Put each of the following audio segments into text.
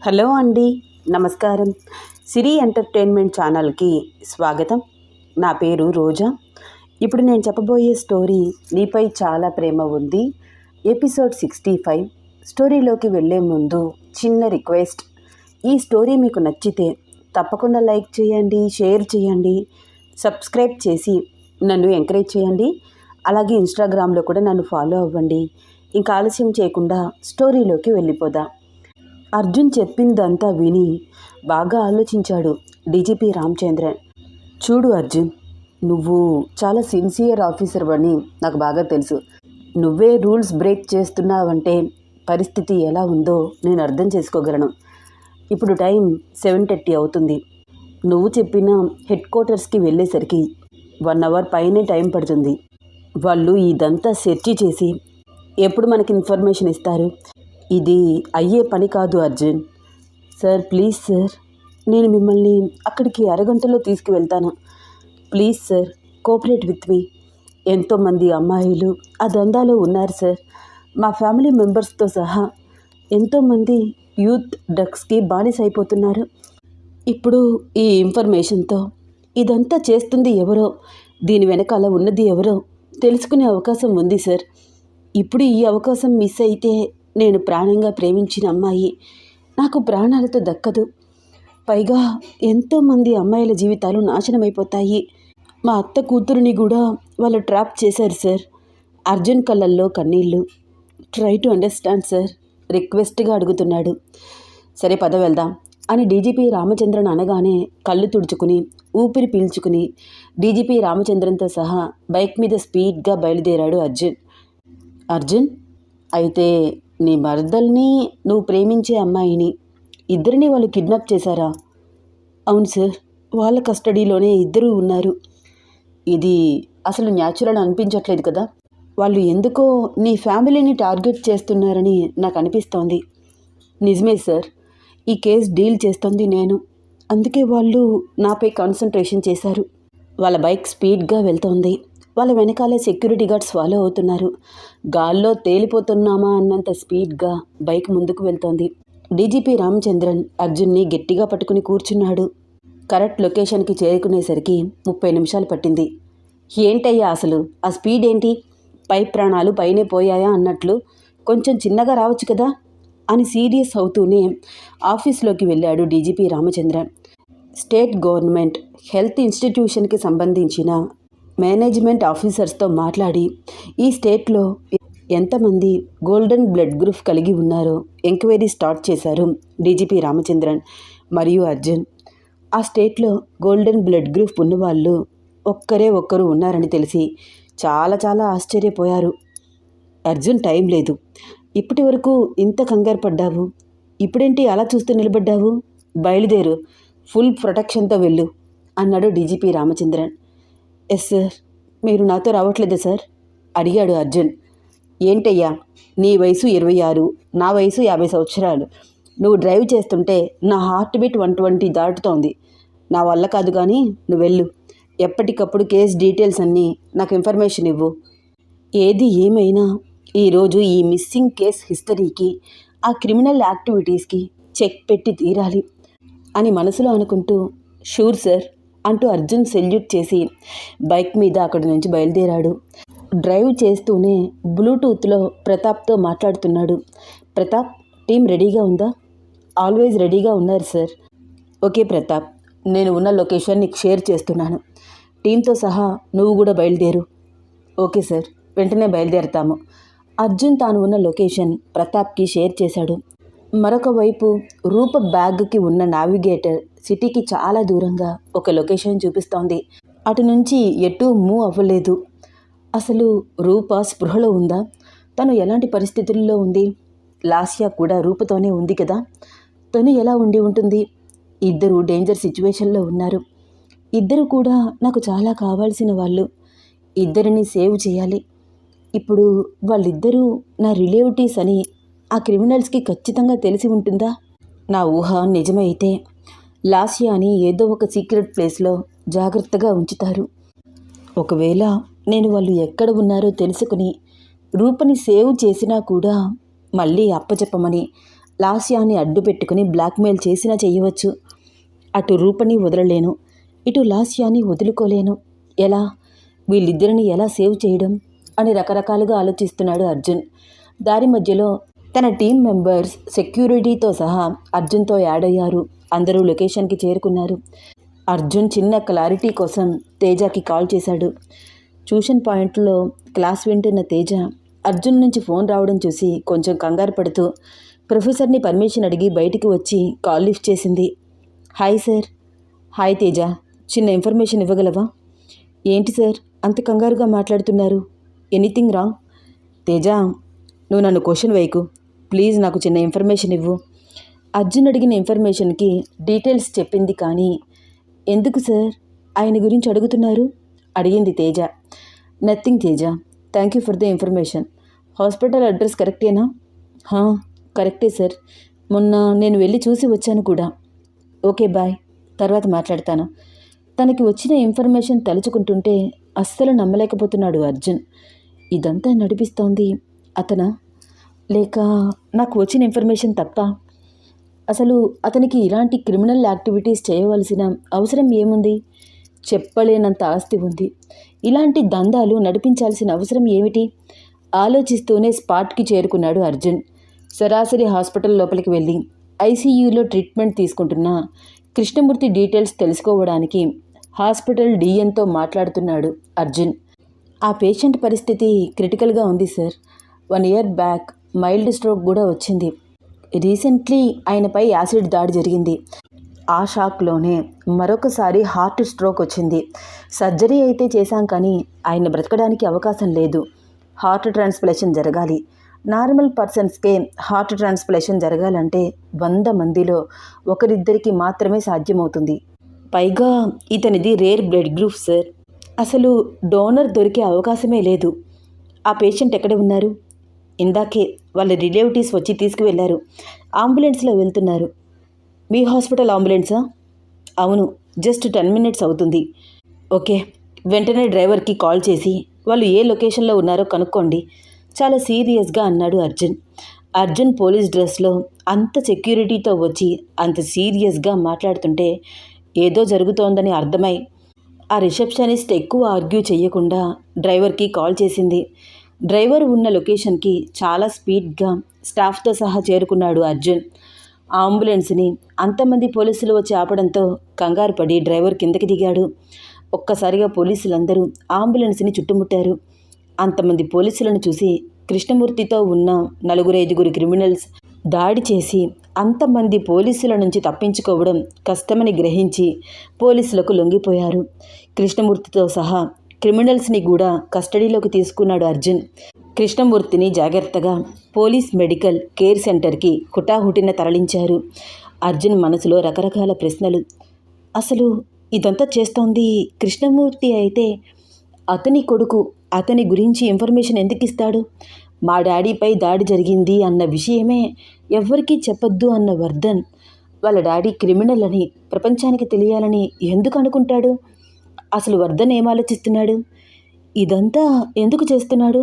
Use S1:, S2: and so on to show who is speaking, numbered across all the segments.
S1: Hello అండి, నమస్కారం. సిరి entertainment ఛానల్కి స్వాగతం. నా పేరు రోజా. ఇప్పుడు నేను చెప్పబోయే స్టోరీ నీపై చాలా ప్రేమ ఉంది, ఎపిసోడ్ 65. స్టోరీలోకి వెళ్ళే ముందు చిన్న రిక్వెస్ట్. ఈ స్టోరీ మీకు నచ్చితే తప్పకుండా లైక్ చేయండి, షేర్ చేయండి, సబ్స్క్రైబ్ చేసి నన్ను ఎంకరేజ్ చేయండి. అలాగే ఇన్స్టాగ్రామ్లో కూడా నన్ను ఫాలో అవ్వండి. ఇంకా ఆలస్యం చేయకుండా స్టోరీలోకి వెళ్ళిపోదాం. అర్జున్ చెప్పిందంతా విని బాగా ఆలోచించాడు డీజీపీ రామచంద్రన్. చూడు అర్జున్, నువ్వు చాలా సిన్సియర్ ఆఫీసర్ అని నాకు బాగా తెలుసు. నువ్వే రూల్స్ బ్రేక్ చేస్తున్నావంటే పరిస్థితి ఎలా ఉందో నేను అర్థం చేసుకోగలను. ఇప్పుడు టైం 7:30 అవుతుంది. నువ్వు చెప్పిన హెడ్ క్వార్టర్స్కి వెళ్ళేసరికి 1 అవర్ పైనే టైం పడుతుంది. వాళ్ళు ఇదంతా సెర్చ్ చేసి ఎప్పుడు మనకి ఇన్ఫర్మేషన్ ఇస్తారు? ఇది అయ్యే పని కాదు అర్జున్. సార్, ప్లీజ్ సార్, నేను మిమ్మల్ని అక్కడికి అరగంటలో తీసుకువెళ్తాను. Please sir, cooperate with me. ఎంతోమంది అమ్మాయిలు ఆ దందాలో ఉన్నారు సార్. మా ఫ్యామిలీ మెంబర్స్తో సహా ఎంతోమంది యూత్ డ్రగ్స్కి బానిస అయిపోతున్నారు. ఇప్పుడు ఈ ఇన్ఫర్మేషన్తో ఇదంతా చేస్తుంది ఎవరో, దీని వెనకాల ఉన్నది ఎవరో తెలుసుకునే అవకాశం ఉంది సార్. ఇప్పుడు ఈ అవకాశం మిస్ అయితే నేను ప్రాణంగా ప్రేమించిన అమ్మాయి నాకు ప్రాణాలతో దక్కదు. పైగా ఎంతోమంది అమ్మాయిల జీవితాలు నాశనమైపోతాయి. మా అత్త కూతురుని కూడా వాళ్ళు ట్రాప్ చేశారు సార్. అర్జున్ కళ్ళల్లో కన్నీళ్ళు. ట్రై టు అండర్స్టాండ్ సార్, రిక్వెస్ట్గా అడుగుతున్నాడు. సరే పద వెళ్దాం అని డీజీపీ రామచంద్రన్ అనగానే కళ్ళు తుడుచుకుని ఊపిరి పీల్చుకుని డీజీపీ రామచంద్రన్తో సహా బైక్ మీద స్పీడ్గా బయలుదేరాడు అర్జున్. అర్జున్, అయితే నీ మరదల్ని, నువ్వు ప్రేమించే అమ్మాయిని, ఇద్దరిని వాళ్ళు కిడ్నాప్ చేశారా? అవును సార్, వాళ్ళ కస్టడీలోనే ఇద్దరూ ఉన్నారు. ఇది అసలు న్యాచురల్ అనిపించట్లేదు కదా. వాళ్ళు ఎందుకో నీ ఫ్యామిలీని టార్గెట్ చేస్తున్నారని నాకు అనిపిస్తోంది. నిజమే సార్, ఈ కేసు డీల్ చేస్తుంది నేను. అందుకే వాళ్ళు నాపై కాన్సన్ట్రేషన్ చేశారు. వాళ్ళ బైక్ స్పీడ్గా వెళ్తోంది. వాళ్ళ వెనకాలే సెక్యూరిటీ గార్డ్స్ ఫాలో అవుతున్నారు. గాల్లో తేలిపోతున్నామా అన్నంత స్పీడ్గా బైక్ ముందుకు వెళ్తోంది. డీజీపీ రామచంద్రన్ అర్జున్ని గట్టిగా పట్టుకుని కూర్చున్నాడు. కరెక్ట్ లొకేషన్కి చేరుకునేసరికి 30 నిమిషాలు పట్టింది. ఏంటయ్యా అసలు ఆ స్పీడ్ ఏంటి? పై ప్రాణాలు పైనే పోయాయా అన్నట్లు కొంచెం చిన్నగా రావచ్చు కదా అని సీరియస్ అవుతూనే ఆఫీస్లోకి వెళ్ళాడు DGP Ramachandran. State government health ఇన్స్టిట్యూషన్కి సంబంధించిన మేనేజ్మెంట్ ఆఫీసర్స్తో మాట్లాడి ఈ స్టేట్లో ఎంతమంది గోల్డెన్ బ్లడ్ గ్రూప్ కలిగి ఉన్నారో ఎంక్వైరీ స్టార్ట్ చేశారు డీజీపీ రామచంద్రన్ మరియు అర్జున్. ఆ స్టేట్లో గోల్డెన్ బ్లడ్ గ్రూప్ ఉన్నవాళ్ళు ఒక్కరు ఉన్నారని తెలిసి చాలా చాలా ఆశ్చర్యపోయారు. అర్జున్, టైం లేదు. ఇప్పటి వరకు ఇంత కంగారు పడ్డావు, ఇప్పుడేంటి అలా చూస్తూ నిలబడ్డావు? బయలుదేరు, ఫుల్ ప్రొటెక్షన్తో వెళ్ళు అన్నాడు డీజీపీ రామచంద్రన్. ఎస్ సార్, మీరు నాతో రావట్లేదా సార్ అడిగాడు అర్జున్. ఏంటయ్యా, నీ వయసు 26, నా వయసు 50 సంవత్సరాలు. నువ్వు డ్రైవ్ చేస్తుంటే నా హార్ట్ బీట్ 120 దాటుతోంది. నా వల్ల కాదు, కానీ నువ్వు వెళ్ళు. ఎప్పటికప్పుడు కేస్ డీటెయిల్స్ అన్నీ నాకు ఇన్ఫర్మేషన్ ఇవ్వు. ఏది ఏమైనా ఈరోజు ఈ మిస్సింగ్ కేస్ హిస్టరీకి, ఆ క్రిమినల్ యాక్టివిటీస్కి చెక్ పెట్టి తీరాలి అని మనసులో అనుకుంటూ షూర్ సార్ అంటూ అర్జున్ సెల్యూట్ చేసి బైక్ మీద అక్కడి నుంచి బయలుదేరాడు. డ్రైవ్ చేస్తూనే బ్లూటూత్లో ప్రతాప్తో మాట్లాడుతున్నాడు. ప్రతాప్, టీం రెడీగా ఉందా? ఆల్వేస్ రెడీగా ఉన్నారు సార్. ఓకే ప్రతాప్, నేను ఉన్న లొకేషన్ నీకు షేర్ చేస్తున్నాను. టీంతో సహా నువ్వు కూడా బయలుదేరు. ఓకే సార్, వెంటనే బయలుదేరుతాము. అర్జున్ తాను ఉన్న లొకేషన్ ప్రతాప్కి షేర్ చేశాడు. మరొక వైపు రూప బ్యాగ్కి ఉన్న నావిగేటర్ సిటీకి చాలా దూరంగా ఒక లొకేషన్ చూపిస్తోంది. అటు నుంచి ఎటూ మూవ్ అవ్వలేదు. అసలు రూప స్పృహలో ఉందా? తను ఎలాంటి పరిస్థితుల్లో ఉంది? లాస్యా కూడా రూపతోనే ఉంది కదా, తను ఎలా ఉండి ఉంటుంది? ఇద్దరు డేంజర్ సిచ్యువేషన్లో ఉన్నారు. ఇద్దరు కూడా నాకు చాలా కావాల్సిన వాళ్ళు. ఇద్దరిని సేవ్ చేయాలి. ఇప్పుడు వాళ్ళిద్దరూ నా రిలేటివ్స్ అని ఆ క్రిమినల్స్కి ఖచ్చితంగా తెలిసి ఉంటుందా? నా ఊహ నిజమైతే లాస్యాని ఏదో ఒక సీక్రెట్ ప్లేస్లో జాగ్రత్తగా ఉంచుతారు. ఒకవేళ నేను వాళ్ళు ఎక్కడ ఉన్నారో తెలుసుకుని రూపని సేవ్ చేసినా కూడా మళ్ళీ అప్పచెప్పమని లాస్యాని అడ్డు పెట్టుకుని బ్లాక్మెయిల్ చేసినా చెయ్యవచ్చు. అటు రూపని వదలలేను, ఇటు లాస్యాని వదులుకోలేను. ఎలా? వీళ్ళిద్దరిని ఎలా సేవ్ చేయడం అని రకరకాలుగా ఆలోచిస్తున్నాడు అర్జున్. దారి మధ్యలో తన టీం మెంబర్స్ సెక్యూరిటీతో సహా అర్జున్తో యాడ్ అయ్యారు. అందరూ లొకేషన్కి చేరుకున్నారు. అర్జున్ చిన్న క్లారిటీ కోసం తేజకి కాల్ చేశాడు. ట్యూషన్ పాయింట్లో క్లాస్ వింటున్న తేజ అర్జున్ నుంచి ఫోన్ రావడం చూసి కొంచెం కంగారు పడుతూ ప్రొఫెసర్ని పర్మిషన్ అడిగి బయటికి వచ్చి కాల్ లిఫ్ట్ చేసింది. Hi sir. హాయ్ తేజ, చిన్న ఇన్ఫర్మేషన్ ఇవ్వగలవా? ఏంటి సార్ అంత కంగారుగా మాట్లాడుతున్నారు? Anything wrong? తేజ, నువ్వు నన్ను క్వశ్చన్ వేయకు, ప్లీజ్ నాకు చిన్న ఇన్ఫర్మేషన్ ఇవ్వు. అర్జున్ అడిగిన ఇన్ఫర్మేషన్కి డీటెయిల్స్ చెప్పింది. కానీ ఎందుకు సార్ ఆయన గురించి అడుగుతున్నారు అడిగింది Teja. Nothing Teja, thank you for the information. Hospital address కరెక్టేనా? కరెక్టే సార్, మొన్న నేను వెళ్ళి చూసి వచ్చాను కూడా. ఓకే బాయ్, తర్వాత మాట్లాడతాను. తనకి వచ్చిన ఇన్ఫర్మేషన్ తలుచుకుంటుంటే అస్సలు నమ్మలేకపోతున్నాడు అర్జున్. ఇదంతా నడిపిస్తోంది అతనా, లేక నాకు వచ్చిన ఇన్ఫర్మేషన్ తప్ప? అసలు అతనికి ఇలాంటి క్రిమినల్ యాక్టివిటీస్ చేయవలసిన అవసరం ఏముంది? చెప్పలేనంత ఆస్తి ఉంది, ఇలాంటి దందాలు నడిపించాల్సిన అవసరం ఏమిటి? ఆలోచిస్తూనే స్పాట్కి చేరుకున్నాడు అర్జున్. సరాసరి హాస్పిటల్ లోపలికి వెళ్ళి ఐసీయూలో ట్రీట్మెంట్ తీసుకుంటున్న కృష్ణమూర్తి డీటెయిల్స్ తెలుసుకోవడానికి హాస్పిటల్ డిఎన్తో మాట్లాడుతున్నాడు అర్జున్. ఆ పేషెంట్ పరిస్థితి క్రిటికల్గా ఉంది sir. 1 year back mild stroke కూడా వచ్చింది. రీసెంట్లీ ఆయనపై యాసిడ్ దాడి జరిగింది. ఆ షాక్లోనే మరొకసారి హార్ట్ స్ట్రోక్ వచ్చింది. సర్జరీ అయితే చేశాం, కానీ ఆయన బ్రతకడానికి అవకాశం లేదు. హార్ట్ ట్రాన్స్ప్లాంటేషన్ జరగాలి. నార్మల్ పర్సన్స్కే హార్ట్ ట్రాన్స్ప్లాంటేషన్ జరగాలంటే 100 మందిలో ఒకరిద్దరికి మాత్రమే సాధ్యమవుతుంది. పైగా ఇతనిది రేర్ బ్లడ్ గ్రూప్ సార్. అసలు డోనర్ దొరికే అవకాశమే లేదు. ఆ పేషెంట్ ఎక్కడ ఉన్నారు? ఇందాకే వాళ్ళ రిలేటివ్స్ వచ్చి తీసుకువెళ్ళారు. అంబులెన్స్లో వెళ్తున్నారు. మీ హాస్పిటల్ అంబులెన్సా? అవును, జస్ట్ 10 minutes అవుతుంది. ఓకే, వెంటనే డ్రైవర్కి కాల్ చేసి వాళ్ళు ఏ లొకేషన్లో ఉన్నారో కనుక్కోండి, చాలా సీరియస్గా అన్నాడు అర్జున్. అర్జున్ పోలీస్ డ్రెస్లో అంత సెక్యూరిటీతో వచ్చి అంత సీరియస్గా మాట్లాడుతుంటే ఏదో జరుగుతోందని అర్థమై ఆ రిసెప్షనిస్ట్ ఎక్కువ ఆర్గ్యూ చేయకుండా డ్రైవర్కి కాల్ చేసింది. డ్రైవర్ ఉన్న లొకేషన్కి చాలా స్పీడ్గా స్టాఫ్తో సహా చేరుకున్నాడు అర్జున్. ఆ అంబులెన్స్ని అంతమంది పోలీసులు వచ్చి ఆపడంతో కంగారు పడి డ్రైవర్ కిందకి దిగాడు. ఒక్కసారిగా పోలీసులందరూ అంబులెన్స్ని చుట్టుముట్టారు. అంతమంది పోలీసులను చూసి కృష్ణమూర్తితో ఉన్న 4-5 క్రిమినల్స్ దాడి చేసి అంతమంది పోలీసుల నుంచి తప్పించుకోవడం కష్టమని గ్రహించి పోలీసులకు లొంగిపోయారు. కృష్ణమూర్తితో సహా క్రిమినల్స్ని కూడా కస్టడీలోకి తీసుకున్నాడు అర్జున్. కృష్ణమూర్తిని జాగ్రత్తగా పోలీస్ మెడికల్ కేర్ సెంటర్కి హుటాహుటిన తరలించారు. అర్జున్ మనసులో రకరకాల ప్రశ్నలు. అసలు ఇదంతా చేస్తోంది కృష్ణమూర్తి అయితే అతని కొడుకు అతని గురించి ఇన్ఫర్మేషన్ ఎందుకు ఇస్తాడు? మా డాడీపై దాడి జరిగింది అన్న విషయమే ఎవ్వరికీ చెప్పొద్దు అన్న వర్ధన్ వాళ్ళ డాడీ క్రిమినల్ అని ప్రపంచానికి తెలియాలని ఎందుకు అనుకుంటాడు? అసలు వర్ధన్ ఏం ఆలోచిస్తున్నాడు? ఇదంతా ఎందుకు చేస్తున్నాడు?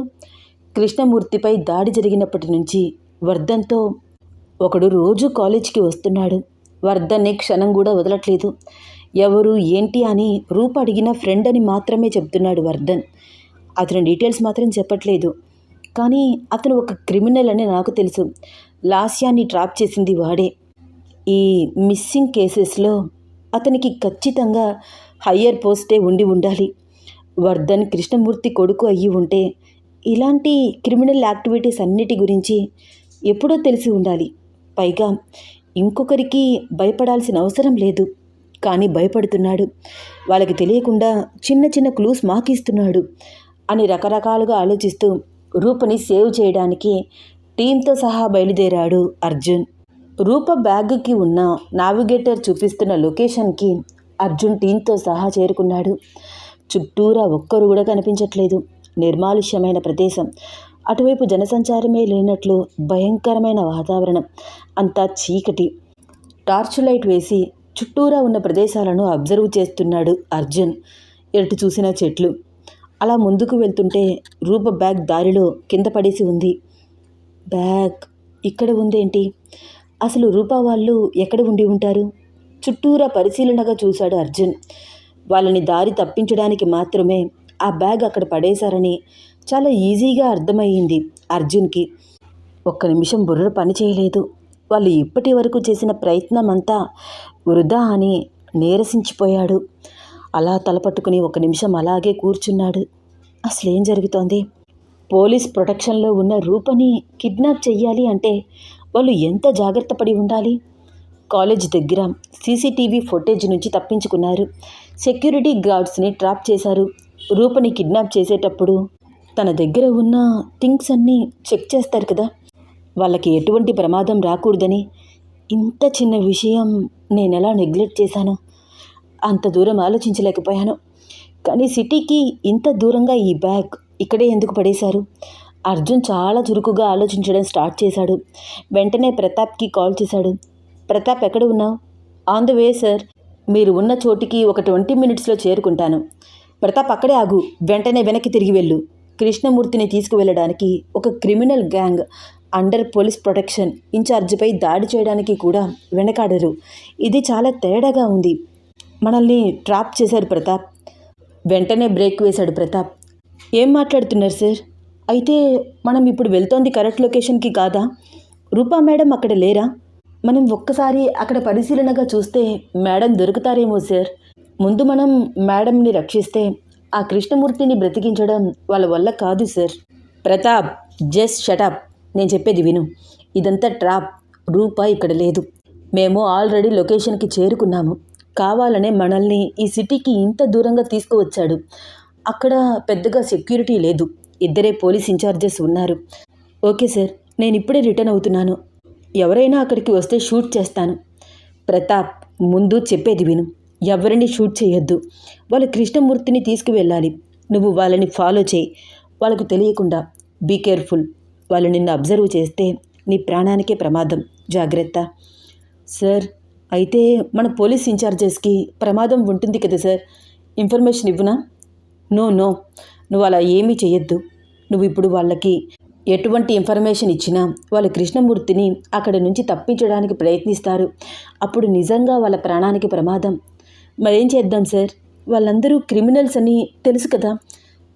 S1: కృష్ణమూర్తిపై దాడి జరిగినప్పటి నుంచి వర్ధన్తో ఒకడు రోజు కాలేజీకి వస్తున్నాడు. వర్ధన్ని క్షణం కూడా వదలట్లేదు. ఎవరు ఏంటి అని రూప అడిగిన ఫ్రెండ్ అని మాత్రమే చెప్తున్నాడు వర్ధన్. అతని డీటెయిల్స్ మాత్రం చెప్పట్లేదు. కానీ అతను ఒక క్రిమినల్ అని నాకు తెలుసు. లాస్యాన్ని ట్రాప్ చేసింది వాడే. ఈ మిస్సింగ్ కేసెస్లో అతనికి ఖచ్చితంగా హయ్యర్ పోస్టే ఉండి ఉండాలి. వర్ధన్ కృష్ణమూర్తి కొడుకు అయ్యి ఉంటే ఇలాంటి క్రిమినల్ యాక్టివిటీస్ అన్నిటి గురించి ఎప్పుడో తెలిసి ఉండాలి. పైగా ఇంకొకరికి భయపడాల్సిన అవసరం లేదు, కానీ భయపడుతున్నాడు. వాళ్ళకి తెలియకుండా చిన్న చిన్న క్లూస్ మాకిస్తున్నాడు అని రకరకాలుగా ఆలోచిస్తూ రూపని సేవ్ చేయడానికి టీంతో సహా బయలుదేరాడు అర్జున్. రూప బ్యాగ్కి ఉన్న నావిగేటర్ చూపిస్తున్న లొకేషన్కి అర్జున్ టీంతో సహా చేరుకున్నాడు. చుట్టూరా ఒక్కరు కూడా కనిపించట్లేదు. నిర్మానుష్యమైన ప్రదేశం. అటువైపు జనసంచారమే లేనట్లు భయంకరమైన వాతావరణం. అంతా చీకటి. టార్చ్ లైట్ వేసి చుట్టూరా ఉన్న ప్రదేశాలను అబ్జర్వ్ చేస్తున్నాడు అర్జున్. ఎటు చూసిన చెట్లు. అలా ముందుకు వెళ్తుంటే రూప బ్యాగ్ దారిలో కింద పడేసి ఉంది. బ్యాగ్ ఇక్కడ ఉందేంటి? అసలు రూపా వాళ్ళు ఎక్కడ ఉండి ఉంటారు? చుట్టూరా పరిశీలనగా చూశాడు అర్జున్. వాళ్ళని దారి తప్పించడానికి మాత్రమే ఆ బ్యాగ్ అక్కడ పడేశారని చాలా ఈజీగా అర్థమయ్యింది అర్జున్కి. ఒక్క నిమిషం బుర్ర పని చేయలేదు. వాళ్ళు ఇప్పటి వరకు చేసిన ప్రయత్నం అంతా వృధా అని నీరసించిపోయాడు. అలా తలపట్టుకుని ఒక నిమిషం అలాగే కూర్చున్నాడు. అసలేం జరుగుతోంది? పోలీస్ ప్రొటెక్షన్లో ఉన్న రూపని కిడ్నాప్ చెయ్యాలి అంటే వాళ్ళు ఎంత జాగ్రత్త పడి ఉండాలి? కాలేజ్ దగ్గర సీసీటీవీ ఫుటేజ్ నుంచి తప్పించుకున్నారు. సెక్యూరిటీ గార్డ్స్ని ట్రాప్ చేశారు. రూపని కిడ్నాప్ చేసేటప్పుడు తన దగ్గర ఉన్న థింగ్స్ అన్నీ చెక్ చేస్తారు కదా. వాళ్ళకి ఎటువంటి ప్రమాదం రాకూడదని ఇంత చిన్న విషయం నేనెలా నెగ్లెక్ట్ చేశాను? అంత దూరం ఆలోచించలేకపోయాను. కానీ సిటీకి ఇంత దూరంగా ఈ బ్యాగ్ ఇక్కడే ఎందుకు పడేశారు? అర్జున్ చాలా చురుకుగా ఆలోచించడం స్టార్ట్ చేశాడు. వెంటనే ప్రతాప్కి కాల్ చేశాడు. ప్రతాప్, ఎక్కడ ఉన్నావు? On the way sir. మీరు ఉన్న చోటికి ఒక 20 మినిట్స్లో చేరుకుంటాను. ప్రతాప్, అక్కడే ఆగు. వెంటనే వెనక్కి తిరిగి వెళ్ళు. కృష్ణమూర్తిని తీసుకువెళ్ళడానికి ఒక criminal gang under police protection ఇన్ఛార్జిపై దాడి చేయడానికి కూడా వెనకాడరు. ఇది చాలా తేడాగా ఉంది. మనల్ని ట్రాప్ చేశారు ప్రతాప్. వెంటనే బ్రేక్ వేశాడు ప్రతాప్. ఏం మాట్లాడుతున్నారు సార్? అయితే మనం ఇప్పుడు వెళ్తోంది కరెక్ట్ లొకేషన్కి కాదా? రూపా మేడం అక్కడ లేరా? మనం ఒక్కసారి అక్కడ పరిశీలనగా చూస్తే మేడం దొరుకుతారేమో సార్. ముందు మనం మేడంని రక్షిస్తే ఆ కృష్ణమూర్తిని బ్రతికించడం వాళ్ళ వల్ల కాదు సార్. Pratap, just shut up. నేను చెప్పేది విను. ఇదంతా ట్రాప్. రూపా ఇక్కడ లేదు. మేము ఆల్రెడీ లొకేషన్కి చేరుకున్నాము. కావాలనే మనల్ని ఈ సిటీకి ఇంత దూరంగా తీసుకువచ్చాడు. అక్కడ పెద్దగా సెక్యూరిటీ లేదు. ఇద్దరే పోలీస్ ఇన్ఛార్జెస్ ఉన్నారు. ఓకే సార్, నేను ఇప్పుడే రిటర్న్ అవుతున్నాను. ఎవరైనా అక్కడికి వస్తే షూట్ చేస్తాను. ప్రతాప్, ముందు చెప్పేది విను. ఎవరిని షూట్ చేయొద్దు. వాళ్ళు కృష్ణమూర్తిని తీసుకువెళ్ళాలి. నువ్వు వాళ్ళని ఫాలో చేయి. వాళ్ళకు తెలియకుండా. Be careful. వాళ్ళు నిన్ను అబ్జర్వ్ చేస్తే నీ ప్రాణానికే ప్రమాదం. జాగ్రత్త. సార్, అయితే మన పోలీస్ ఇన్ఛార్జెస్కి ప్రమాదం ఉంటుంది కదా సార్. ఇన్ఫర్మేషన్ ఇవ్వనా? నో, నువ్వు అలా ఏమీ చేయొద్దు. నువ్వు ఇప్పుడు వాళ్ళకి ఎటువంటి ఇన్ఫర్మేషన్ ఇచ్చినా వాళ్ళు కృష్ణమూర్తిని అక్కడ నుంచి తప్పించడానికి ప్రయత్నిస్తారు. అప్పుడు నిజంగా వాళ్ళ ప్రాణానికి ప్రమాదం. మరేం చేద్దాం సార్? వాళ్ళందరూ క్రిమినల్స్ అని తెలుసు కదా.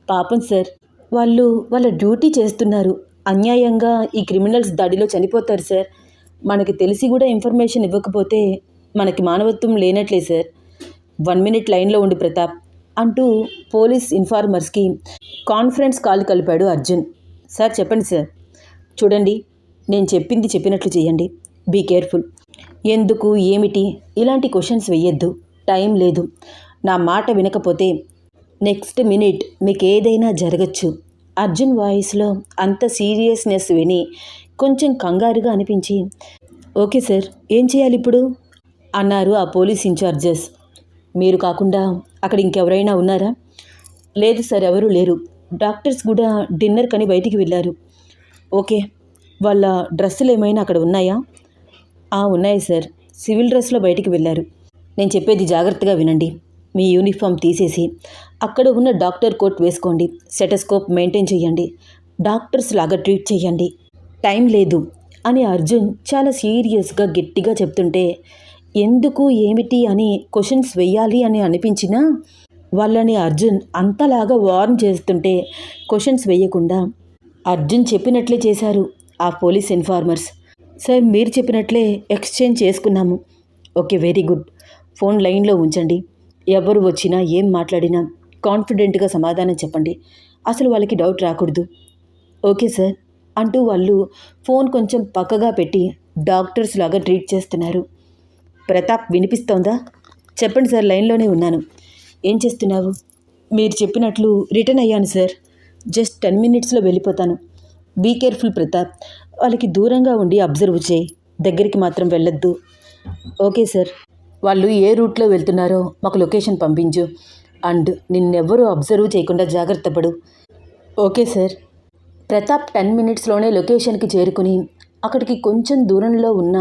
S1: పాపం సార్, వాళ్ళు వాళ్ళ డ్యూటీ చేస్తున్నారు. అన్యాయంగా ఈ క్రిమినల్స్ దాడిలో చనిపోతారు సార్. మనకి తెలిసి కూడా ఇన్ఫర్మేషన్ ఇవ్వకపోతే మనకి మానవత్వం లేనట్లే సార్. 1 మినిట్ లైన్లో ఉండు ప్రతాప్ అంటూ పోలీస్ ఇన్ఫార్మర్స్కి కాన్ఫరెన్స్ కాల్ కలిపాడు అర్జున్. సార్, చెప్పండి సార్. చూడండి, నేను చెప్పింది చెప్పినట్లు చేయండి. Be careful. ఎందుకు, ఏమిటి ఇలాంటి క్వశ్చన్స్ వెయ్యొద్దు. టైం లేదు. నా మాట వినకపోతే నెక్స్ట్ మినిట్ మీకు ఏదైనా జరగచ్చు. అర్జున్ వాయిస్లో అంత సీరియస్నెస్ విని కొంచెం కంగారుగా అనిపించి, ఓకే సార్, ఏం చేయాలి ఇప్పుడు అన్నారు ఆ పోలీస్ ఇన్ఛార్జెస్. మీరు కాకుండా అక్కడ ఇంకెవరైనా ఉన్నారా? లేదు సార్, ఎవరూ లేరు. డాక్టర్స్ కూడా డిన్నర్ కని బయటికి వెళ్ళారు. ఓకే, వాళ్ళ డ్రెస్సులు ఏమైనా అక్కడ ఉన్నాయా? ఉన్నాయి సార్. సివిల్ డ్రెస్లో బయటికి వెళ్ళారు. నేను చెప్పేది జాగ్రత్తగా వినండి. మీ యూనిఫామ్ తీసేసి అక్కడ ఉన్న డాక్టర్ కోట్ వేసుకోండి. స్టెటస్కోప్ మెయింటైన్ చేయండి. డాక్టర్స్ లాగా ట్రీట్ చేయండి. టైం లేదు అని అర్జున్ చాలా సీరియస్గా గట్టిగా చెప్తుంటే ఎందుకు, ఏమిటి అని క్వశ్చన్స్ వెయ్యాలి అని అనిపించినా వాళ్ళని అర్జున్ అంతలాగా వార్న్ చేస్తుంటే క్వశ్చన్స్ వేయకుండా అర్జున్ చెప్పినట్లే చేశారు ఆ పోలీస్ ఇన్ఫార్మర్స్. సార్, మీరు చెప్పినట్లే ఎక్స్చేంజ్ చేసుకున్నాము. Okay, very good. ఫోన్ లైన్లో ఉంచండి. ఎవరు వచ్చినా ఏం మాట్లాడినా కాన్ఫిడెంట్గా సమాధానం చెప్పండి. అసలు వాళ్ళకి డౌట్ రాకూడదు. ఓకే సార్ అంటూ వాళ్ళు ఫోన్ కొంచెం పక్కగా పెట్టి డాక్టర్స్ లాగా ట్రీట్ చేస్తున్నారు. ప్రతాప్, వినిపిస్తోందా? చెప్పండి సార్, లైన్లోనే ఉన్నాను. ఏం చేస్తున్నావు? మీరు చెప్పినట్లు రిటర్న్ అయ్యాను సార్. జస్ట్ 10 మినిట్స్లో వెళ్ళిపోతాను. Be careful Pratap. వాళ్ళకి దూరంగా ఉండి అబ్జర్వ్ చేయి. దగ్గరికి మాత్రం వెళ్ళొద్దు. Okay sir. వాళ్ళు ఏ రూట్లో వెళ్తున్నారో మాకు లొకేషన్ పంపించు. అండ్ నిన్నెవ్వరూ అబ్జర్వ్ చేయకుండా జాగ్రత్త పడు. Okay sir. ప్రతాప్ 10 మినిట్స్లోనే లొకేషన్కి చేరుకుని అక్కడికి కొంచెం దూరంలో ఉన్న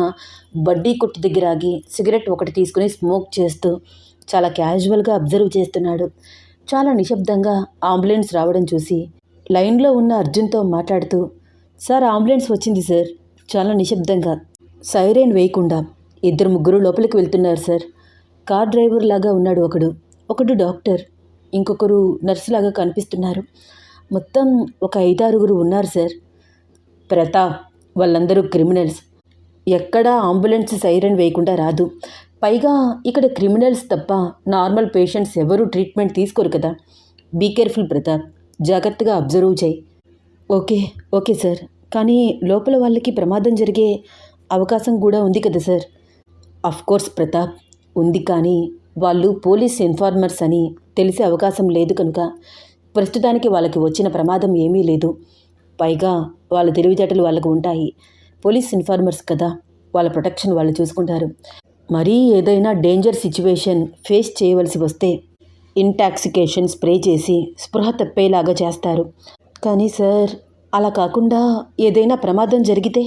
S1: బడ్డీ కొట్టు దగ్గర ఆగి సిగరెట్ ఒకటి తీసుకుని స్మోక్ చేస్తూ చాలా క్యాజువల్గా అబ్జర్వ్ చేస్తున్నాడు. చాలా నిశ్శబ్దంగా అంబులెన్స్ రావడం చూసి లైన్లో ఉన్న అర్జున్తో మాట్లాడుతూ, సార్, అంబులెన్స్ వచ్చింది సార్. చాలా నిశ్శబ్దంగా. సైరెన్ వేయకుండా ఇద్దరు ముగ్గురు లోపలికి వెళ్తున్నారు సార్. కార్ డ్రైవర్ లాగా ఉన్నాడు ఒకడు డాక్టర్, ఇంకొకరు నర్సు లాగా కనిపిస్తున్నారు. మొత్తం ఒక 5-6 ఉన్నారు సార్. ప్రతాప్, వాళ్ళందరూ క్రిమినల్స్. ఎక్కడా అంబులెన్స్ సైరన్ వేయకుండా రాదు. పైగా ఇక్కడ క్రిమినల్స్ తప్ప నార్మల్ పేషెంట్స్ ఎవరూ ట్రీట్మెంట్ తీసుకోరు కదా. బీ కేర్ఫుల్ ప్రతాప్, జాగ్రత్తగా అబ్జర్వ్ చేయి. Okay sir. కానీ లోపల వాళ్ళకి ప్రమాదం జరిగే అవకాశం కూడా ఉంది కదా సార్. కోర్స్ ప్రతాప్ ఉంది, కానీ వాళ్ళు పోలీస్ ఇన్ఫార్మర్స్ అని తెలిసే అవకాశం లేదు కనుక ప్రస్తుతానికి వాళ్ళకి వచ్చిన ప్రమాదం ఏమీ లేదు. పైగా వాళ్ళ తెలివితేటలు వాళ్ళకు ఉంటాయి. పోలీస్ ఇన్ఫార్మర్స్ కదా, వాళ్ళ ప్రొటెక్షన్ వాళ్ళు చూసుకుంటారు. మరీ ఏదైనా డేంజర్ సిచ్యువేషన్ ఫేస్ చేయవలసి వస్తే ఇంటాక్సికేషన్ స్ప్రే చేసి స్పృహ తప్పేలాగా చేస్తారు. కానీ సార్, అలా కాకుండా ఏదైనా ప్రమాదం జరిగితే?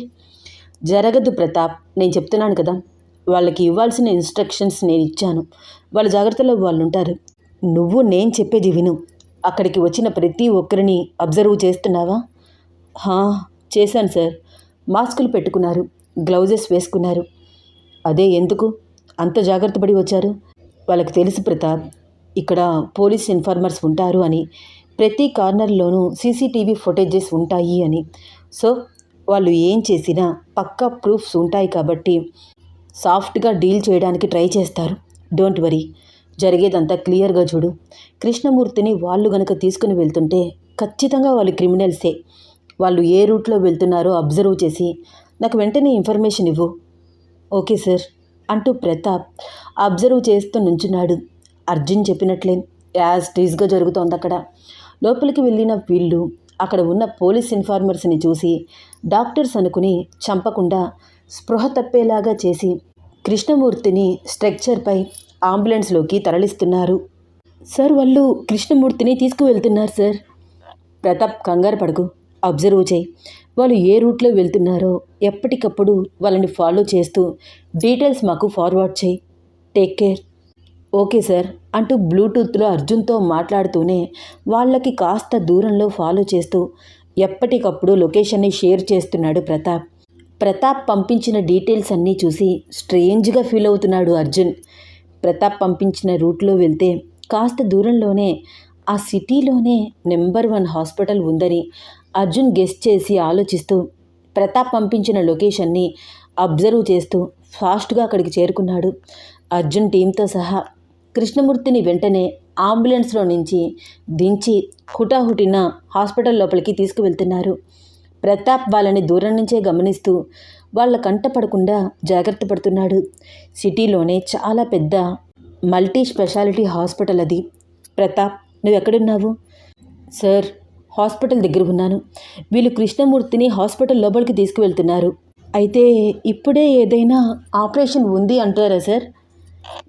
S1: జరగదు ప్రతాప్, నేను చెప్తున్నాను కదా. వాళ్ళకి ఇవ్వాల్సిన ఇన్స్ట్రక్షన్స్ నేను ఇచ్చాను. వాళ్ళ జాగ్రత్తలో వాళ్ళు ఉంటారు. నువ్వు నేను చెప్పేది విను. అక్కడికి వచ్చిన ప్రతి ఒక్కరిని అబ్జర్వ్ చేస్తున్నావా? చేశాను సార్. మాస్కులు పెట్టుకున్నారు, గ్లౌజెస్ వేసుకున్నారు. అదే ఎందుకు అంత జాగ్రత్త పడి వచ్చారు? వాళ్ళకి తెలుసు ప్రతాప్, ఇక్కడ పోలీస్ ఇన్ఫార్మర్స్ ఉంటారు అని, ప్రతి కార్నర్లోనూ సీసీటీవీ ఫుటేజెస్ ఉంటాయి అని. సో వాళ్ళు ఏం చేసినా పక్కా ప్రూఫ్స్ ఉంటాయి కాబట్టి సాఫ్ట్గా డీల్ చేయడానికి ట్రై చేస్తారు. డోంట్ వరీ, జరిగేదంతా క్లియర్గా చూడు. కృష్ణమూర్తిని వాళ్ళు గనక తీసుకుని వెళ్తుంటే ఖచ్చితంగా వాళ్ళు క్రిమినల్సే. వాళ్ళు ఏ రూట్లో వెళ్తున్నారో అబ్జర్వ్ చేసి నాకు వెంటనే ఇన్ఫర్మేషన్ ఇవ్వు. ఓకే సార్ అంటూ ప్రతాప్ అబ్జర్వ్ చేస్తూ నుంచున్నాడు. అర్జున్ చెప్పినట్లే యాజ్ టీజ్గా జరుగుతోంది అక్కడ. లోపలికి వెళ్ళిన వీళ్ళు అక్కడ ఉన్న పోలీస్ ఇన్ఫార్మర్స్ని చూసి డాక్టర్స్ అనుకుని చంపకుండా స్పృహ తప్పేలాగా చేసి కృష్ణమూర్తిని స్ట్రెక్చర్పై అంబులెన్స్లోకి తరలిస్తున్నారు. సార్, వాళ్ళు కృష్ణమూర్తిని తీసుకువెళ్తున్నారు సార్. ప్రతాప్, కంగారు పడకు, అబ్జర్వ్ చేయి. వాళ్ళు ఏ రూట్లో వెళ్తున్నారో ఎప్పటికప్పుడు వాళ్ళని ఫాలో చేస్తూ డీటెయిల్స్ మాకు ఫార్వర్డ్ చేయి. Take care. ఓకే సార్ అంటూ బ్లూటూత్లో అర్జున్తో మాట్లాడుతూనే వాళ్ళకి కాస్త దూరంలో ఫాలో చేస్తూ ఎప్పటికప్పుడు లొకేషన్ని షేర్ చేస్తున్నాడు ప్రతాప్. ప్రతాప్ పంపించిన డీటెయిల్స్ అన్నీ చూసి స్ట్రేంజ్గా ఫీల్ అవుతున్నాడు అర్జున్. ప్రతాప్ పంపించిన రూట్లో వెళ్తే కాస్త దూరంలోనే ఆ సిటీలోనే నెంబర్ 1 హాస్పిటల్ ఉందని అర్జున్ గెస్ చేసి ఆలోచిస్తూ ప్రతాప్ పంపించిన లొకేషన్ని అబ్జర్వ్ చేస్తూ ఫాస్ట్గా అక్కడికి చేరుకున్నాడు. అర్జున్ టీంతో సహా కృష్ణమూర్తిని వెంటనే అంబులెన్స్లో నుంచి దించి హుటాహుటిన హాస్పిటల్ లోపలికి తీసుకువెళ్తున్నారు. ప్రతాప్ వాళ్ళని దూరం నుంచే గమనిస్తూ వాళ్ళ కంట పడకుండా జాగ్రత్త పడుతున్నాడు. సిటీలోనే చాలా పెద్ద మల్టీ స్పెషాలిటీ హాస్పిటల్ అది. ప్రతాప్, నువ్వు ఎక్కడున్నావు? సార్, హాస్పిటల్ దగ్గర ఉన్నాను. వీళ్ళు కృష్ణమూర్తిని హాస్పిటల్ లోపలికి తీసుకువెళ్తున్నారు. అయితే ఇప్పుడే ఏదైనా ఆపరేషన్ ఉంది అంటారా సార్?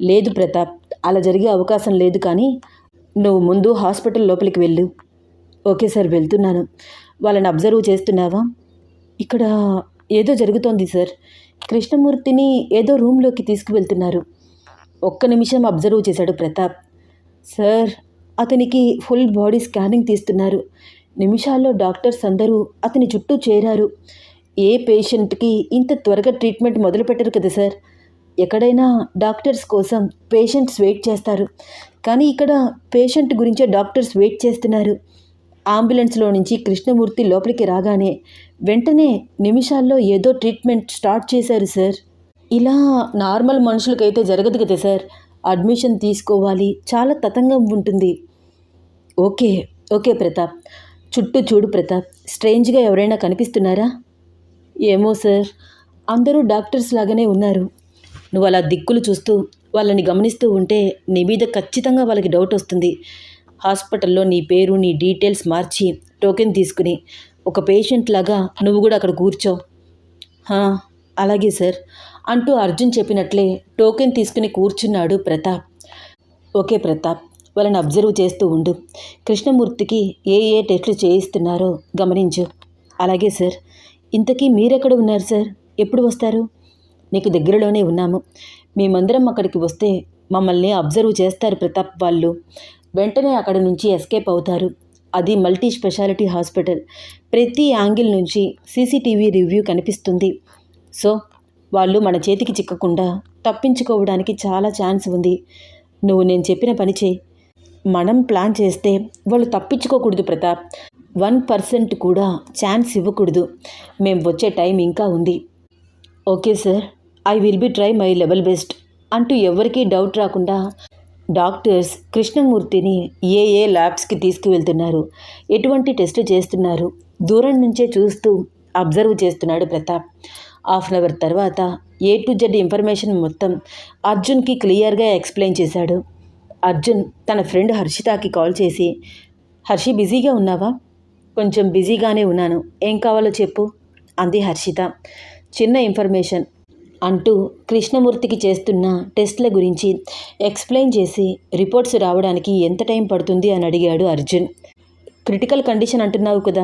S1: లేదు ప్రతాప్, అలా జరిగే అవకాశం లేదు, కానీ నువ్వు ముందు హాస్పిటల్ లోపలికి వెళ్ళు. ఓకే సార్, వెళ్తున్నాను. వాళ్ళని అబ్జర్వ్ చేస్తున్నావా? ఇక్కడ ఏదో జరుగుతోంది సార్. కృష్ణమూర్తిని ఏదో రూమ్లోకి తీసుకువెళ్తున్నారు. ఒక్క నిమిషం అబ్జర్వ్ చేశాడు ప్రతాప్. సార్, అతనికి ఫుల్ బాడీ స్కానింగ్ తీస్తున్నారు. నిమిషాల్లో డాక్టర్స్ అందరూ అతని చుట్టూ చేరారు. ఏ పేషెంట్కి ఇంత త్వరగా ట్రీట్మెంట్ మొదలుపెట్టరు కదా సార్. ఎక్కడైనా డాక్టర్స్ కోసం పేషెంట్స్ వెయిట్ చేస్తారు, కానీ ఇక్కడ పేషెంట్ గురించే డాక్టర్స్ వెయిట్ చేస్తున్నారు. అంబులెన్స్లో నుంచి కృష్ణమూర్తి లోపలికి రాగానే వెంటనే నిమిషాల్లో ఏదో ట్రీట్మెంట్ స్టార్ట్ చేశారు సార్. ఇలా నార్మల్ మనుషులకైతే జరగదు కదా సార్. అడ్మిషన్ తీసుకోవాలి, చాలా తతంగం ఉంటుంది. ఓకే ప్రతాప్, చుట్టూ చూడు ప్రతాప్. స్ట్రేంజ్గా ఎవరైనా కనిపిస్తున్నారా? ఏమో సార్, అందరూ డాక్టర్స్ లాగానే ఉన్నారు. నువ్వు అలా దిక్కులు చూస్తూ వాళ్ళని గమనిస్తూ ఉంటే నీ మీద ఖచ్చితంగా వాళ్ళకి డౌట్ వస్తుంది. హాస్పిటల్లో నీ పేరు, నీ డీటెయిల్స్ మార్చి టోకెన్ తీసుకుని ఒక పేషెంట్ లాగా నువ్వు కూడా అక్కడ కూర్చో. అలాగే సార్ అంటూ అర్జున్ చెప్పినట్లే టోకెన్ తీసుకుని కూర్చున్నాడు ప్రతాప్. ఓకే ప్రతాప్, వాళ్ళని అబ్జర్వ్ చేస్తూ ఉండు. కృష్ణమూర్తికి ఏ టెస్టులు చేయిస్తున్నారో గమనించు. అలాగే సార్. ఇంతకీ మీరెక్కడ ఉన్నారు సార్? ఎప్పుడు వస్తారు? నీకు దగ్గరలోనే ఉన్నాము. మేమందరం అక్కడికి వస్తే మమ్మల్ని అబ్జర్వ్ చేస్తారు ప్రతాప్ వాళ్ళు. వెంటనే అక్కడి నుంచి ఎస్కేప్ అవుతారు. అది మల్టీ స్పెషాలిటీ హాస్పిటల్. ప్రతి యాంగిల్ నుంచి సీసీటీవీ రివ్యూ కనిపిస్తుంది. సో
S2: వాళ్ళు మన చేతికి చిక్కకుండా తప్పించుకోవడానికి చాలా ఛాన్స్ ఉంది. నువ్వు నేను చెప్పిన పని చేయి. మనం ప్లాన్ చేస్తే వాళ్ళు తప్పించుకోకూడదు ప్రతాప్. 1% కూడా ఛాన్స్ ఇవ్వకూడదు. మేం వచ్చే టైం ఇంకా ఉంది. Okay sir, I will be try my level best అంటూ ఎవరికీ డౌట్ రాకుండా డాక్టర్స్ కృష్ణమూర్తిని ఏ ల్యాబ్స్కి తీసుకువెళ్తున్నారు, ఎటువంటి టెస్ట్ చేస్తున్నారు దూరం నుంచే చూస్తూ అబ్జర్వ్ చేస్తున్నాడు ప్రతాప్. హాఫ్ అన్ అవర్ తర్వాత A to Z ఇన్ఫర్మేషన్ మొత్తం అర్జున్కి క్లియర్గా ఎక్స్ప్లెయిన్ చేశాడు. అర్జున్ తన ఫ్రెండ్ హర్షితకి కాల్ చేసి, హర్షి బిజీగా ఉన్నావా? కొంచెం బిజీగానే ఉన్నాను, ఏం కావాలో చెప్పు అంది హర్షిత. చిన్న ఇన్ఫర్మేషన్ అంటూ కృష్ణమూర్తికి చేస్తున్న టెస్ట్ల గురించి ఎక్స్ప్లెయిన్ చేసి రిపోర్ట్స్ రావడానికి ఎంత టైం పడుతుంది అని అడిగాడు అర్జున్. క్రిటికల్ కండిషన్ అంటున్నావు కదా,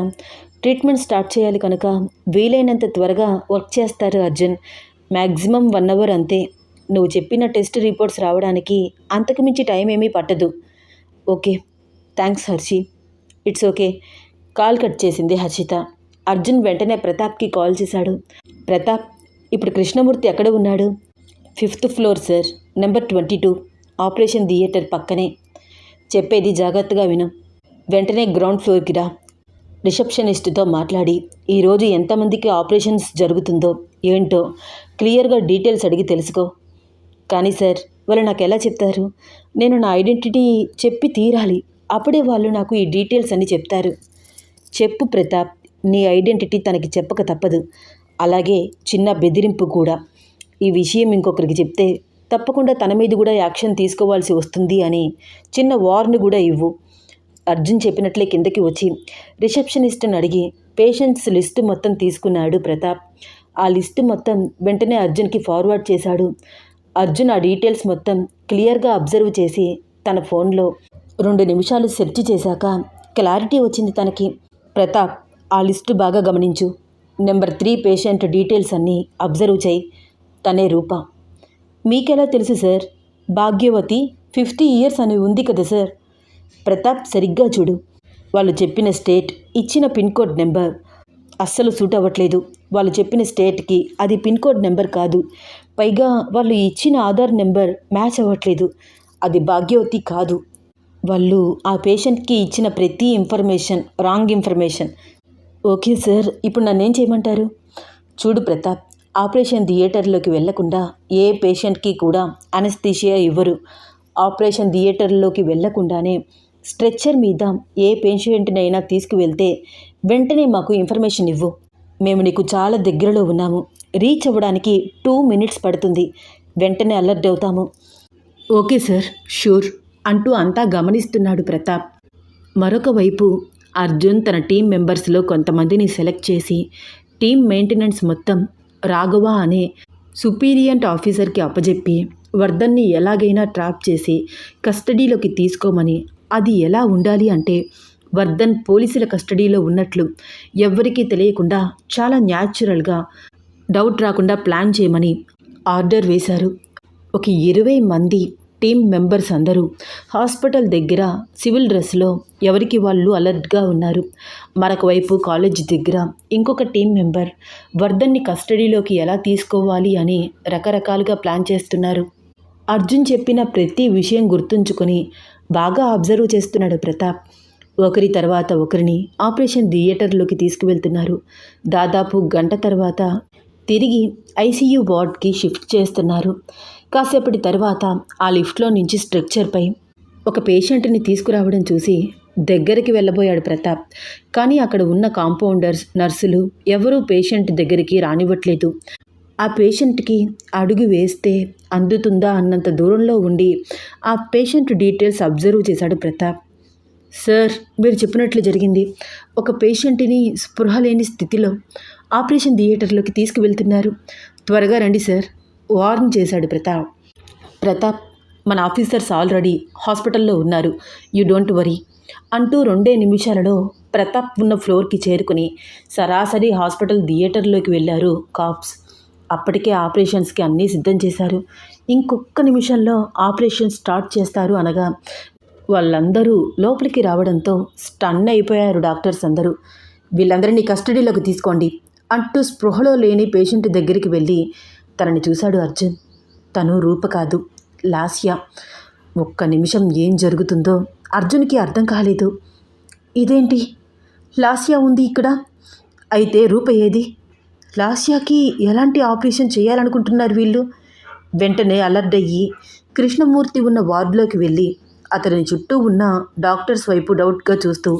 S2: ట్రీట్మెంట్ స్టార్ట్ చేయాలి కనుక వీలైనంత త్వరగా వర్క్ చేస్తారు అర్జున్. మ్యాక్సిమం 1 అవర్ అంతే. నువ్వు చెప్పిన టెస్ట్ రిపోర్ట్స్ రావడానికి అంతకుమించి టైం ఏమీ పట్టదు. Okay, thanks Harshi. It's okay. Call cut చేసింది హర్షిత. అర్జున్ వెంటనే ప్రతాప్కి కాల్ చేశాడు. ప్రతాప్, ఇప్పుడు కృష్ణమూర్తి ఎక్కడ ఉన్నాడు? 5th floor sir, number 22, operation theatre పక్కనే. చెప్పేది జాగ్రత్తగా విను. వెంటనే గ్రౌండ్ ఫ్లోర్కి రా. రిసెప్షనిస్ట్తో మాట్లాడి ఈరోజు ఎంతమందికి ఆపరేషన్స్ జరుగుతుందో ఏంటో క్లియర్గా డీటెయిల్స్ అడిగి తెలుసుకో. కానీ సార్, వాళ్ళు నాకు ఎలా చెప్తారు? నేను నా ఐడెంటిటీ చెప్పి తీరాలి, అప్పుడే వాళ్ళు నాకు ఈ డీటెయిల్స్ అన్నీ చెప్తారు. చెప్పు ప్రతాప్, నీ ఐడెంటిటీ తనకి చెప్పక తప్పదు. అలాగే చిన్న బెదిరింపు కూడా. ఈ విషయం ఇంకొకరికి చెప్తే తప్పకుండా తన మీద కూడా యాక్షన్ తీసుకోవాల్సి వస్తుంది అని చిన్న వార్న్ కూడా ఇవ్వు. అర్జున్ చెప్పినట్లే కిందకి వచ్చి రిసెప్షనిస్ట్ని అడిగి పేషెంట్స్ లిస్టు మొత్తం తీసుకున్నాడు ప్రతాప్. ఆ లిస్టు మొత్తం వెంటనే అర్జున్కి ఫార్వర్డ్ చేశాడు. అర్జున్ ఆ డీటెయిల్స్ మొత్తం క్లియర్గా అబ్జర్వ్ చేసి తన ఫోన్లో 2 నిమిషాలు సెర్చ్ చేశాక క్లారిటీ వచ్చింది తనకి. ప్రతాప్, ఆ లిస్టు బాగా గమనించు. నెంబర్ 3 పేషెంట్ డీటెయిల్స్ అన్నీ అబ్జర్వ్ చేయి. తనే రూప. మీకెలా తెలుసు సార్? భాగ్యవతి 50 ఇయర్స్ అని ఉంది కదా సార్. ప్రతాప్, సరిగ్గా చూడు. వాళ్ళు చెప్పిన స్టేట్, ఇచ్చిన పిన్ కోడ్ నెంబర్ అస్సలు సూట్ అవ్వట్లేదు. వాళ్ళు చెప్పిన స్టేట్కి అది పిన్ కోడ్ నెంబర్ కాదు. పైగా వాళ్ళు ఇచ్చిన ఆధార్ నెంబర్ మ్యాచ్ అవ్వట్లేదు. అది భాగ్యవతి కాదు. వాళ్ళు ఆ పేషెంట్కి ఇచ్చిన ప్రతి information wrong information. Okay sir, ఇప్పుడు నన్నేం చేయమంటారు? చూడు ప్రతాప్, ఆపరేషన్ థియేటర్లోకి వెళ్లకుండా ఏ పేషెంట్కి కూడా అనస్థీషియా ఇవ్వరు. ఆపరేషన్ థియేటర్లోకి వెళ్లకుండానే స్ట్రెచ్చర్ మీద ఏ పేషెంట్నైనా తీసుకువెళ్తే వెంటనే మాకు ఇన్ఫర్మేషన్ ఇవ్వు. మేము నీకు చాలా దగ్గరలో ఉన్నాము. రీచ్ అవ్వడానికి 2 minutes పడుతుంది. వెంటనే అలర్ట్ అవుతాము. ఓకే సార్, షూర్ అంటూ అంతా గమనిస్తున్నాడు ప్రతాప్. మరొక వైపు అర్జున్ తన టీం మెంబర్స్లో కొంతమందిని సెలెక్ట్ చేసి టీం మెయింటెనెన్స్ మొత్తం రాఘవ అనే సుపీరియంట్ ఆఫీసర్కి అప్పజెప్పి వర్ధన్ని ఎలాగైనా ట్రాప్ చేసి కస్టడీలోకి తీసుకోమని, అది ఎలా ఉండాలి అంటే వర్ధన్ పోలీసుల కస్టడీలో ఉన్నట్లు ఎవ్వరికీ తెలియకుండా చాలా న్యాచురల్గా డౌట్ రాకుండా ప్లాన్ చేయమని ఆర్డర్ వేశారు. ఒక 20 మంది టీం మెంబర్స్ అందరూ హాస్పిటల్ దగ్గర సివిల్ డ్రెస్లో ఎవరికి వాళ్ళు అలర్ట్గా ఉన్నారు. మరొక వైపు కాలేజ్ దగ్గర ఇంకొక టీం మెంబర్ వర్ధన్ని కస్టడీలోకి ఎలా తీసుకోవాలి అని రకరకాలుగా ప్లాన్ చేస్తున్నారు. అర్జున్ చెప్పిన ప్రతి విషయం గుర్తుంచుకొని బాగా అబ్జర్వ్ చేస్తున్నాడు ప్రతాప్. ఒకరి తర్వాత ఒకరిని ఆపరేషన్ థియేటర్లోకి తీసుకువెళ్తున్నారు. దాదాపు గంట తర్వాత తిరిగి ఐసీయూ వార్డ్కి షిఫ్ట్ చేస్తున్నారు. కాసేపటి తర్వాత ఆ లిఫ్ట్లో నుంచి స్ట్రెక్చర్పై ఒక పేషెంట్ని తీసుకురావడం చూసి దగ్గరికి వెళ్ళబోయాడు ప్రతాప్. కానీ అక్కడ ఉన్న కాంపౌండర్స్, నర్సులు ఎవరూ పేషెంట్ దగ్గరికి రానివ్వట్లేదు. ఆ పేషెంట్కి అడుగు వేస్తే అందుతుందా అన్నంత దూరంలో ఉండి ఆ పేషెంట్ డీటెయిల్స్ అబ్జర్వ్ చేశాడు ప్రతాప్. సార్, మీరు చెప్పినట్లు జరిగింది. ఒక పేషెంట్ని స్పృహ లేని స్థితిలో ఆపరేషన్ థియేటర్లోకి తీసుకువెళ్తున్నారు. త్వరగా రండి సార్, వార్న్ చేశాడు ప్రతాప్. ప్రతాప్, మన ఆఫీసర్స్ ఆల్రెడీ హాస్పిటల్లో ఉన్నారు, యూ డోంట్ వరీ అంటూ 2 నిమిషాలలో ప్రతాప్ ఉన్న ఫ్లోర్కి చేరుకుని సరాసరి హాస్పిటల్ థియేటర్లోకి వెళ్ళారు కాప్స్. అప్పటికే ఆపరేషన్స్కి అన్నీ సిద్ధం చేశారు. ఇంకొక నిమిషంలో ఆపరేషన్ స్టార్ట్ చేస్తారు అనగా వాళ్ళందరూ లోపలికి రావడంతో స్టన్ అయిపోయారు డాక్టర్స్ అందరూ. వీళ్ళందరినీ కస్టడీలోకి తీసుకోండి అంటూ స్పృహలో లేని పేషెంట్ దగ్గరికి వెళ్ళి తనని చూశాడు అర్జున్. తను రూప కాదు, లాస్య. ఒక్క నిమిషం ఏం జరుగుతుందో అర్జున్కి అర్థం కాలేదు. ఇదేంటి, లాస్య ఉంది ఇక్కడ? అయితే రూప ఏది? లాస్యాకి ఎలాంటి ఆపరేషన్ చేయాలనుకుంటున్నారు వీళ్ళు? వెంటనే అలర్ట్ అయ్యి కృష్ణమూర్తి ఉన్న వార్డులోకి వెళ్ళి అతని చుట్టూ ఉన్న డాక్టర్స్ వైపు డౌట్గా చూస్తూ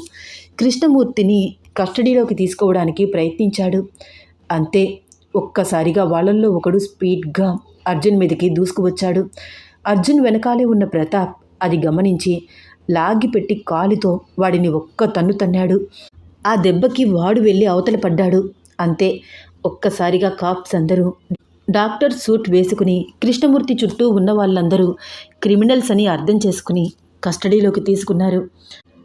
S2: కృష్ణమూర్తిని కస్టడీలోకి తీసుకోవడానికి ప్రయత్నించాడు. అంతే, ఒక్కసారిగా వాళ్ళల్లో ఒకడు స్పీడ్గా అర్జున్ మీదకి దూసుకువచ్చాడు. అర్జున్ వెనకాలే ఉన్న ప్రతాప్ అది గమనించి లాగిపెట్టి కాలుతో వాడిని ఒక్క తన్ను తన్నాడు. ఆ దెబ్బకి వాడు వెళ్ళి అవతల పడ్డాడు. అంతే, ఒక్కసారిగా కాప్స్ అందరూ డాక్టర్ సూట్ వేసుకుని కృష్ణమూర్తి చుట్టూ ఉన్న వాళ్ళందరూ క్రిమినల్స్ అని అర్థం చేసుకుని కస్టడీలోకి తీసుకున్నారు.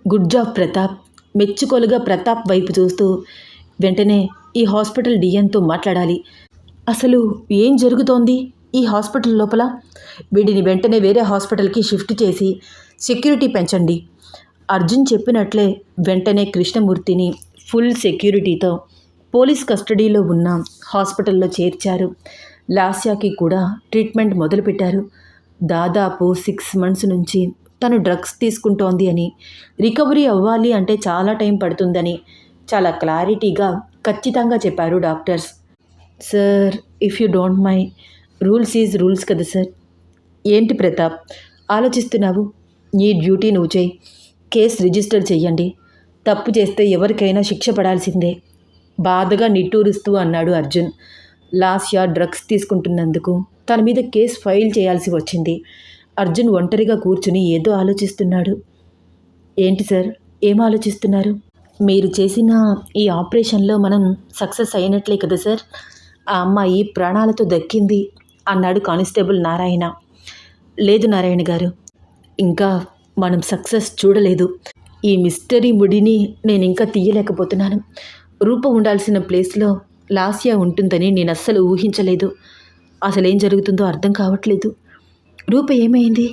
S2: Good job Pratap. మెచ్చుకోలుగా ప్రతాప్ వైపు చూస్తూ వెంటనే ఈ హాస్పిటల్ డిఎన్తో మాట్లాడాలి. అసలు ఏం జరుగుతోంది ఈ హాస్పిటల్ లోపల? వీడిని వెంటనే వేరే హాస్పిటల్కి షిఫ్ట్ చేసి సెక్యూరిటీ పెంచండి. అర్జున్ చెప్పినట్లే వెంటనే కృష్ణమూర్తిని ఫుల్ సెక్యూరిటీతో పోలీస్ కస్టడీలో ఉన్న హాస్పిటల్లో చేర్చారు. లాస్యాకి కూడా ట్రీట్మెంట్ మొదలుపెట్టారు. దాదాపు 6 months నుంచి తను డ్రగ్స్ తీసుకుంటోంది అని, రికవరీ అవ్వాలి అంటే చాలా టైం పడుతుందని చాలా క్లారిటీగా ఖచ్చితంగా చెప్పారు doctors. Sir, if you don't mind, rules is rules కదా సార్. ఏంటి ప్రతాప్ ఆలోచిస్తున్నావు? నీ డ్యూటీ నువ్వు చేయి. కేసు రిజిస్టర్ చెయ్యండి. తప్పు చేస్తే ఎవరికైనా శిక్ష పడాల్సిందే, బాధగా నిట్టూరుస్తూ అన్నాడు అర్జున్. లాస్య డ్రగ్స్ తీసుకుంటున్నందుకు తన మీద కేసు ఫైల్ చేయాల్సి వచ్చింది. అర్జున్ ఒంటరిగా కూర్చుని ఏదో ఆలోచిస్తున్నాడు. ఏంటి సార్, ఏం ఆలోచిస్తున్నారు? మీరు చేసిన ఈ ఆపరేషన్లో మనం సక్సెస్ అయినట్లే కదా సార్. ఆ అమ్మాయి ప్రాణాలతో దక్కింది అన్నాడు కానిస్టేబుల్ నారాయణ. లేదు నారాయణ గారు, ఇంకా మనం సక్సెస్ చూడలేదు. ఈ మిస్టరీ ముడిని నేను ఇంకా తీయలేకపోతున్నాను. రూప ఉండాల్సిన ప్లేస్లో లాస్య ఉంటుందని నేను అస్సలు ఊహించలేదు. అసలేం జరుగుతుందో అర్థం కావట్లేదు. రూప ఏమైంది?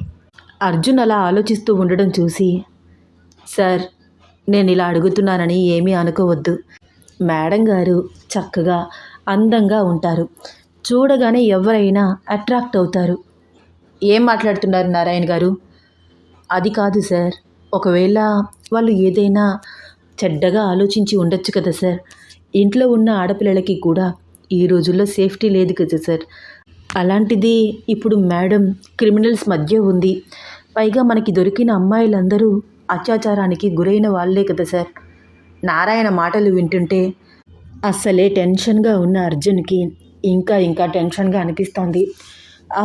S2: అర్జున్ అలా ఆలోచిస్తూ ఉండడం చూసి, సార్, నేను ఇలా అడుగుతున్నానని ఏమీ అనుకోవద్దు. మేడం గారు చక్కగా అందంగా ఉంటారు. చూడగానే ఎవరైనా అట్రాక్ట్ అవుతారు. ఏం మాట్లాడుతున్నారు నారాయణ గారు? అది కాదు సార్, ఒకవేళ వాళ్ళు ఏదైనా చెడ్డగా ఆలోచించి ఉండొచ్చు కదా సార్. ఇంట్లో ఉన్న ఆడపిల్లలకి కూడా ఈ రోజుల్లో సేఫ్టీ లేదు కదా సార్. అలాంటిది ఇప్పుడు మేడం క్రిమినల్స్ మధ్య ఉంది. పైగా మనకి దొరికిన అమ్మాయిలందరూ అత్యాచారానికి గురైన వాళ్ళే కదా సార్. నారాయణ మాటలు వింటుంటే అస్సలే టెన్షన్గా ఉన్న అర్జున్కి ఇంకా ఇంకా టెన్షన్గా అనిపిస్తోంది.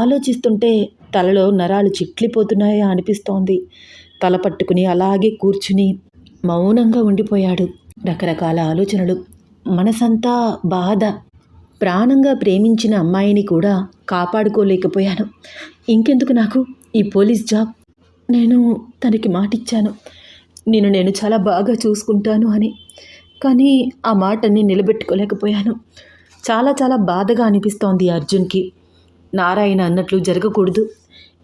S2: ఆలోచిస్తుంటే తలలో నరాలు చిట్లిపోతున్నాయా అనిపిస్తోంది. తల పట్టుకుని అలాగే కూర్చుని మౌనంగా ఉండిపోయాడు. రకరకాల ఆలోచనలు, మనసంతా బాధ. ప్రాణంగా ప్రేమించిన అమ్మాయిని కూడా కాపాడుకోలేకపోయాను. ఇంకెందుకు నాకు ఈ పోలీస్ జాబ్? నేను తనకి మాటిచ్చాను, నేను చాలా బాగా చూసుకుంటాను అని. కానీ ఆ మాటని నిలబెట్టుకోలేకపోయాను. చాలా చాలా బాధగా అనిపిస్తోంది అర్జున్కి. నారాయణ అన్నట్లు జరగకూడదు.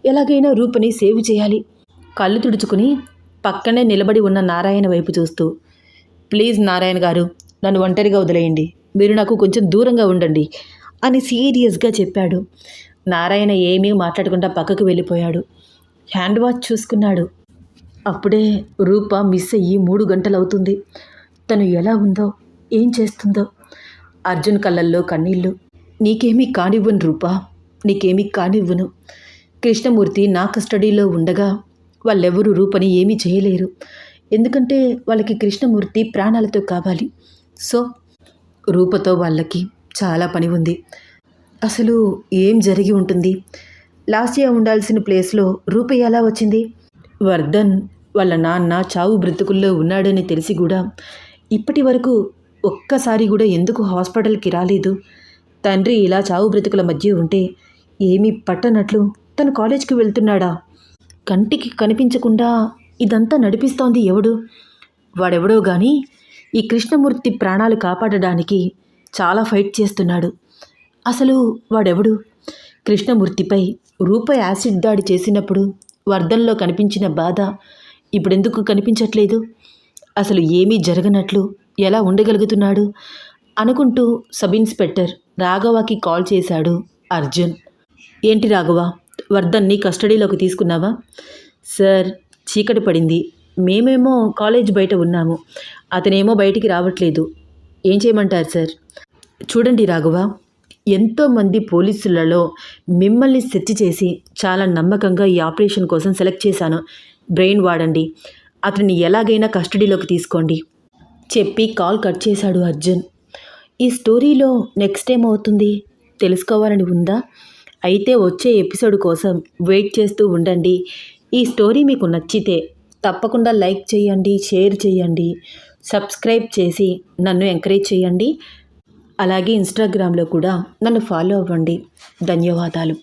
S2: ఎలాగైనా రూపని సేవ్ చేయాలి. కళ్ళు తుడుచుకుని పక్కనే నిలబడి ఉన్న నారాయణ వైపు చూస్తూ, ప్లీజ్ నారాయణ గారు, నన్ను ఒంటరిగా వదిలేయండి. మీరు నాకు కొంచెం దూరంగా ఉండండి అని సీరియస్గా చెప్పాడు. నారాయణ ఏమీ మాట్లాడకుండా పక్కకు వెళ్ళిపోయాడు. హ్యాండ్ వాచ్ చూసుకున్నాడు. అప్పుడే రూప మిస్ అయ్యి 3 గంటలు అవుతుంది. తను ఎలా ఉందో, ఏం చేస్తుందో. అర్జున్ కళ్ళల్లో కన్నీళ్ళు. నీకేమీ కానివ్వను రూపా, నీకేమీ కానివ్వను. కృష్ణమూర్తి నా కస్టడీలో ఉండగా వాళ్ళెవరూ రూపని ఏమీ చేయలేరు. ఎందుకంటే వాళ్ళకి కృష్ణమూర్తి ప్రాణాలతో కావాలి. సో రూపతో వాళ్ళకి చాలా పని ఉంది. అసలు ఏం జరిగి ఉంటుంది? లాస్య ఉండాల్సిన ప్లేస్లో రూప ఎలా వచ్చింది? వర్ధన్ వాళ్ళ నాన్న చావు బ్రతుకుల్లో ఉన్నాడని తెలిసి కూడా ఇప్పటి వరకు ఒక్కసారి కూడా ఎందుకు హాస్పిటల్కి రాలేదు? తండ్రి ఇలా చావు బ్రతుకుల మధ్య ఉంటే ఏమీ పట్టనట్లు తను కాలేజ్కి వెళ్తున్నాడా? కంటికి కనిపించకుండా ఇదంతా నడిపిస్తోంది ఎవడు? వాడెవడో కానీ ఈ కృష్ణమూర్తి ప్రాణాలు కాపాడడానికి చాలా ఫైట్ చేస్తున్నాడు. అసలు వాడెవడు? కృష్ణమూర్తిపై రూప యాసిడ్ దాడి చేసినప్పుడు వర్ధన్లో కనిపించిన బాధ ఇప్పుడెందుకు కనిపించట్లేదు? అసలు ఏమీ జరగనట్లు ఎలా ఉండగలుగుతున్నాడు అనుకుంటూ సబ్ ఇన్స్పెక్టర్ రాఘవకి కాల్ చేశాడు అర్జున్. ఏంటి రాఘవ, వర్ధన్ని కస్టడీలోకి తీసుకున్నావా? సార్, చీకటి పడింది, మేమేమో కాలేజ్ బయట ఉన్నాము, అతనేమో బయటికి రావట్లేదు. ఏం చేయమంటారు సార్? చూడండి రాఘవ, ఎంతోమంది పోలీసులలో మిమ్మల్ని సెర్చ్ చేసి చాలా నమ్మకంగా ఈ ఆపరేషన్ కోసం సెలెక్ట్ చేశాను. బ్రెయిన్ వాడండి, అతన్ని ఎలాగైనా కస్టడీలోకి తీసుకోండి చెప్పి కాల్ కట్ చేశాడు అర్జున్. ఈ స్టోరీలో నెక్స్ట్ ఏమవుతుంది తెలుసుకోవాలని ఉందా? అయితే వచ్చే ఎపిసోడ్ కోసం వెయిట్ చేస్తూ ఉండండి. ఈ స్టోరీ మీకు నచ్చితే తప్పకుండా లైక్ చేయండి, షేర్ చేయండి, సబ్స్క్రైబ్ చేసి నన్ను ఎంకరేజ్ చేయండి. అలాగే ఇన్స్టాగ్రామ్లో కూడా నన్ను ఫాలో అవ్వండి. ధన్యవాదాలు.